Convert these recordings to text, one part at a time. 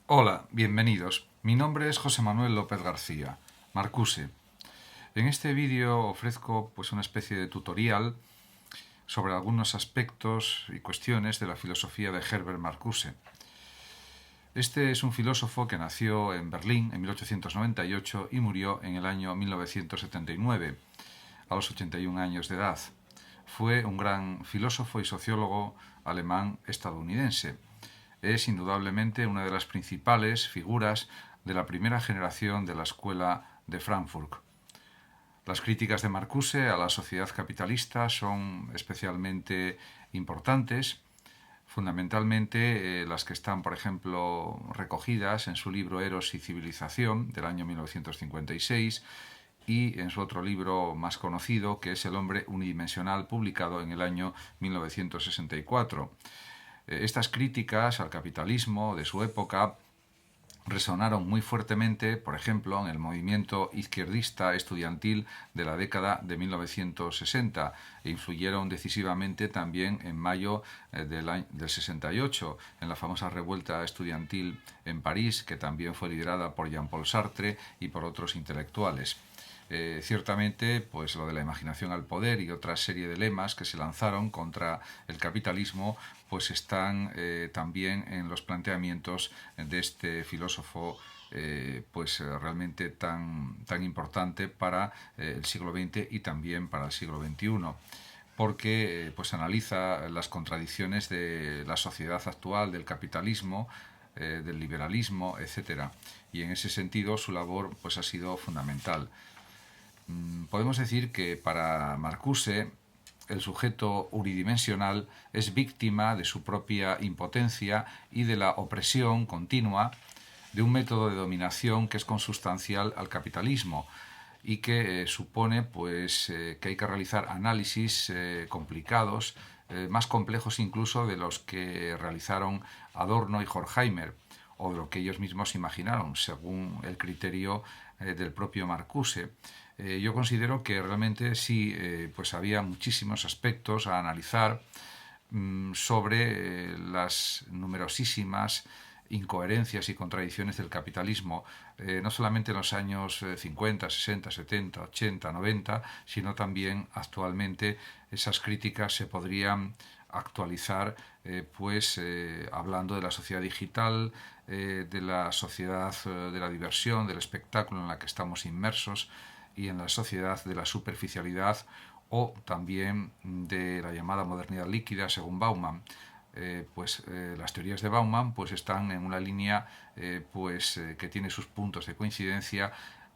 Hola, bienvenidos. Mi nombre es José Manuel López García, Marcuse. En este vídeo ofrezco una especie de tutorial sobre algunos aspectos y cuestiones de la filosofía de Herbert Marcuse. Este es un filósofo que nació en Berlín en 1898 y murió en el año 1979, a los 81 años de edad. Fue un gran filósofo y sociólogo alemán estadounidense. Es indudablemente una de las principales figuras de la primera generación de la Escuela de Frankfurt. Las críticas de Marcuse a la sociedad capitalista son especialmente importantes, fundamentalmente las que están, por ejemplo, recogidas en su libro Eros y Civilización del año 1956 y en su otro libro más conocido, que es El hombre unidimensional, publicado en el año 1964. Estas críticas al capitalismo de su época resonaron muy fuertemente, por ejemplo, en el movimiento izquierdista estudiantil de la década de 1960 e influyeron decisivamente también en mayo del 68, en la famosa revuelta estudiantil en París, que también fue liderada por Jean-Paul Sartre y por otros intelectuales. Ciertamente, pues lo de la imaginación al poder y otra serie de lemas que se lanzaron contra el capitalismo, pues están también en los planteamientos de este filósofo realmente tan importante para el siglo XX y también para el siglo XXI, porque analiza las contradicciones de la sociedad actual, del capitalismo, del liberalismo, etcétera. Y en ese sentido su labor ha sido fundamental. Podemos decir que para Marcuse el sujeto unidimensional es víctima de su propia impotencia y de la opresión continua de un método de dominación que es consustancial al capitalismo y que supone que hay que realizar análisis complicados, más complejos incluso de los que realizaron Adorno y Horkheimer, o de lo que ellos mismos imaginaron, según el criterio del propio Marcuse. Yo considero que realmente sí, había muchísimos aspectos a analizar sobre las numerosísimas incoherencias y contradicciones del capitalismo, no solamente en los años 50, 60, 70, 80, 90, sino también actualmente. Esas críticas se podrían actualizar hablando de la sociedad digital, de la sociedad de la diversión, del espectáculo en la que estamos inmersos y en la sociedad de la superficialidad, o también de la llamada modernidad líquida según Bauman. Las teorías de Bauman están en una línea que tiene sus puntos de coincidencia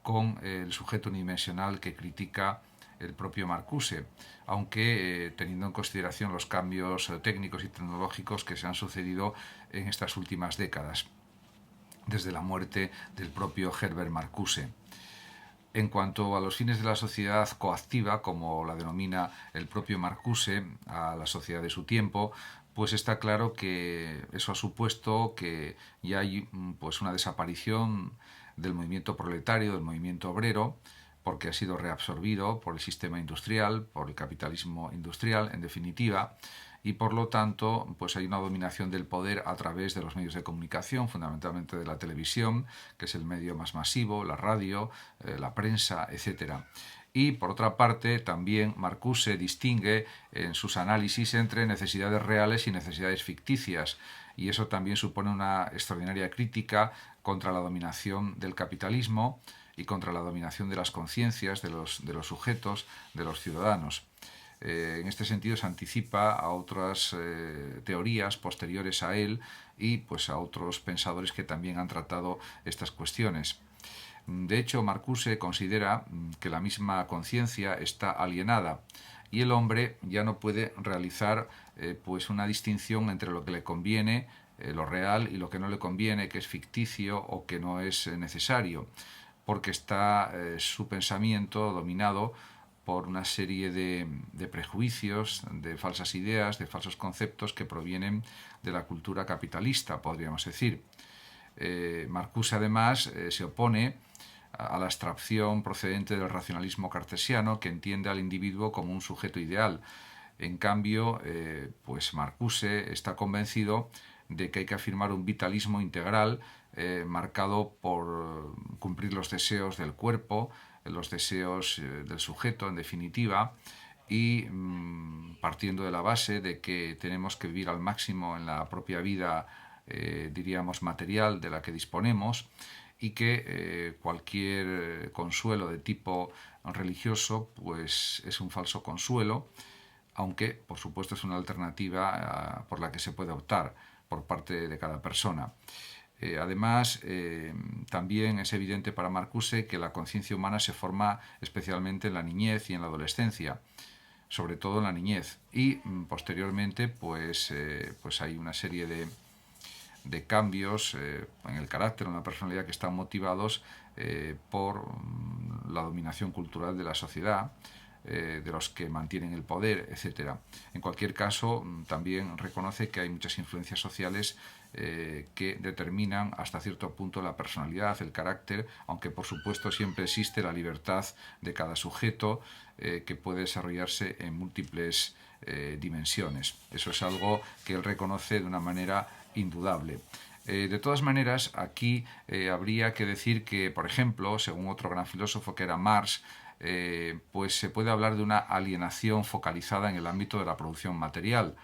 con el sujeto unidimensional que critica el propio Marcuse, aunque teniendo en consideración los cambios técnicos y tecnológicos que se han sucedido en estas últimas décadas, desde la muerte del propio Herbert Marcuse. En cuanto a los fines de la sociedad coactiva, como la denomina el propio Marcuse, a la sociedad de su tiempo, pues está claro que eso ha supuesto que ya hay una desaparición del movimiento proletario, del movimiento obrero, porque ha sido reabsorbido por el sistema industrial, por el capitalismo industrial, en definitiva, y por lo tanto hay una dominación del poder a través de los medios de comunicación, fundamentalmente de la televisión, que es el medio más masivo, la radio, la prensa, etcétera. Y por otra parte, también Marcuse distingue en sus análisis entre necesidades reales y necesidades ficticias, y eso también supone una extraordinaria crítica contra la dominación del capitalismo y contra la dominación de las conciencias de los sujetos, de los ciudadanos. En este sentido se anticipa a otras teorías posteriores a él y a otros pensadores que también han tratado estas cuestiones. De hecho, Marcuse considera que la misma conciencia está alienada y el hombre ya no puede realizar una distinción entre lo que le conviene, lo real, y lo que no le conviene, que es ficticio o que no es necesario, porque está su pensamiento dominado por una serie de prejuicios, de falsas ideas, de falsos conceptos que provienen de la cultura capitalista, podríamos decir. Marcuse además se opone a la abstracción procedente del racionalismo cartesiano, que entiende al individuo como un sujeto ideal. En cambio, Marcuse está convencido de que hay que afirmar un vitalismo integral marcado por cumplir los deseos del cuerpo, los deseos del sujeto, en definitiva, y partiendo de la base de que tenemos que vivir al máximo en la propia vida, diríamos, material de la que disponemos, y que cualquier consuelo de tipo religioso pues es un falso consuelo, aunque por supuesto es una alternativa por la que se puede optar por parte de cada persona. Además, también es evidente para Marcuse que la conciencia humana se forma especialmente en la niñez y en la adolescencia, sobre todo en la niñez, y posteriormente pues hay una serie de cambios en el carácter, en la personalidad, que están motivados por la dominación cultural de la sociedad, de los que mantienen el poder, etc. En cualquier caso, también reconoce que hay muchas influencias sociales que determinan hasta cierto punto la personalidad, el carácter, aunque por supuesto siempre existe la libertad de cada sujeto que puede desarrollarse en múltiples dimensiones. Eso es algo que él reconoce de una manera indudable. De todas maneras, aquí habría que decir que, por ejemplo, según otro gran filósofo que era Marx, pues se puede hablar de una alienación focalizada en el ámbito de la producción material,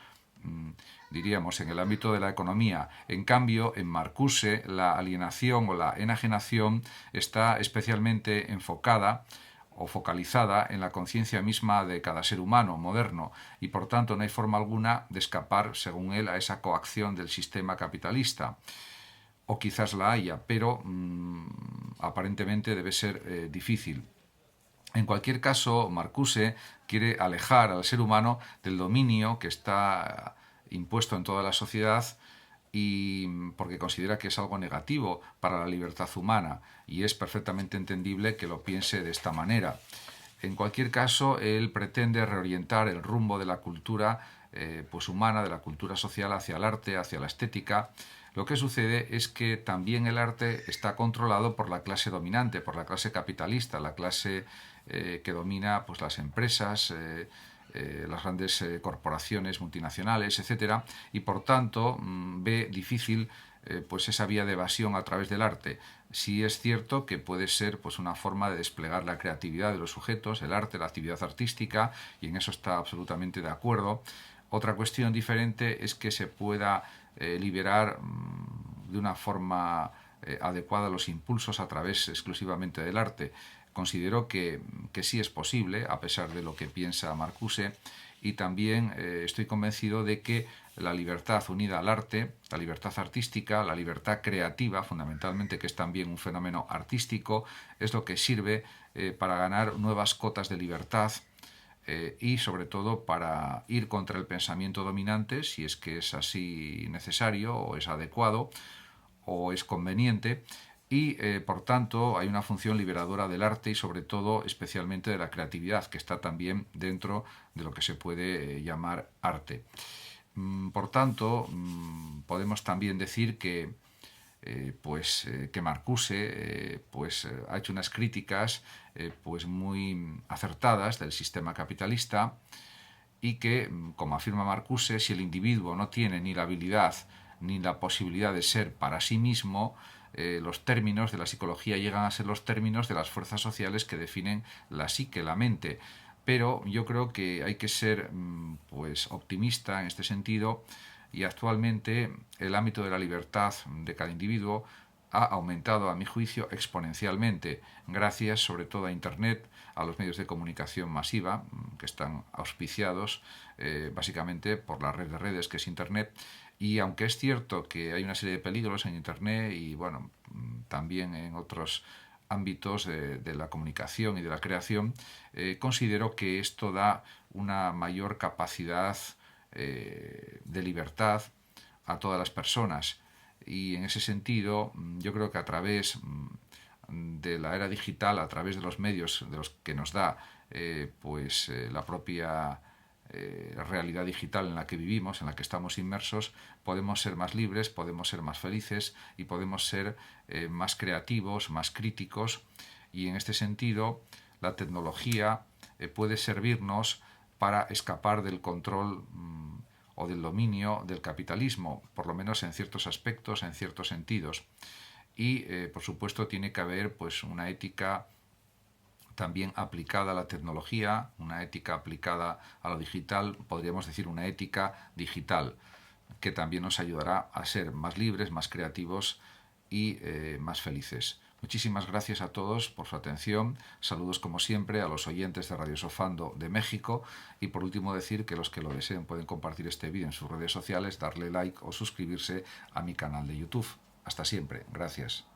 diríamos, en el ámbito de la economía. En cambio, en Marcuse, la alienación o la enajenación está especialmente enfocada o focalizada en la conciencia misma de cada ser humano moderno, y por tanto no hay forma alguna de escapar, según él, a esa coacción del sistema capitalista. O quizás la haya, pero aparentemente debe ser difícil. En cualquier caso, Marcuse quiere alejar al ser humano del dominio que está impuesto en toda la sociedad, y porque considera que es algo negativo para la libertad humana, y es perfectamente entendible que lo piense de esta manera. En cualquier caso, él pretende reorientar el rumbo de la cultura pues humana, de la cultura social, hacia el arte, hacia la estética. Lo que sucede es que también el arte está controlado por la clase dominante, por la clase capitalista, la clase que domina pues las empresas, las grandes corporaciones multinacionales, etcétera, y por tanto ve difícil pues esa vía de evasión a través del arte. Sí es cierto que puede ser pues una forma de desplegar la creatividad de los sujetos, el arte, la actividad artística, y en eso está absolutamente de acuerdo. Otra cuestión diferente es que se pueda liberar de una forma adecuada los impulsos a través exclusivamente del arte. Considero que sí es posible, a pesar de lo que piensa Marcuse, y también estoy convencido de que la libertad unida al arte, la libertad artística, la libertad creativa, fundamentalmente, que es también un fenómeno artístico, es lo que sirve para ganar nuevas cotas de libertad y sobre todo para ir contra el pensamiento dominante, si es que es así necesario o es adecuado o es conveniente, y por tanto hay una función liberadora del arte y sobre todo especialmente de la creatividad, que está también dentro de lo que se puede llamar arte. Por tanto, podemos también decir que que Marcuse ha hecho unas críticas pues muy acertadas del sistema capitalista, y que, como afirma Marcuse, si el individuo no tiene ni la habilidad ni la posibilidad de ser para sí mismo, los términos de la psicología llegan a ser los términos de las fuerzas sociales que definen la psique, la mente. Pero yo creo que hay que ser pues optimista en este sentido, y actualmente el ámbito de la libertad de cada individuo ha aumentado, a mi juicio, exponencialmente, gracias sobre todo a Internet, a los medios de comunicación masiva, que están auspiciados básicamente por la red de redes que es Internet. Y aunque es cierto que hay una serie de peligros en Internet y bueno, también en otros ámbitos de la comunicación y de la creación, considero que esto da una mayor capacidad de libertad a todas las personas, y en ese sentido yo creo que a través de la era digital, a través de los medios de los que nos da la propia realidad digital en la que vivimos, en la que estamos inmersos, podemos ser más libres, podemos ser más felices y podemos ser más creativos, más críticos, y en este sentido la tecnología puede servirnos para escapar del control o del dominio del capitalismo, por lo menos en ciertos aspectos, en ciertos sentidos. Y, por supuesto, tiene que haber pues, una ética también aplicada a la tecnología, una ética aplicada a lo digital, podríamos decir una ética digital, que también nos ayudará a ser más libres, más creativos y más felices. Muchísimas gracias a todos por su atención. Saludos como siempre a los oyentes de Radio Sofando de México. Y por último decir que los que lo deseen pueden compartir este vídeo en sus redes sociales, darle like o suscribirse a mi canal de YouTube. Hasta siempre. Gracias.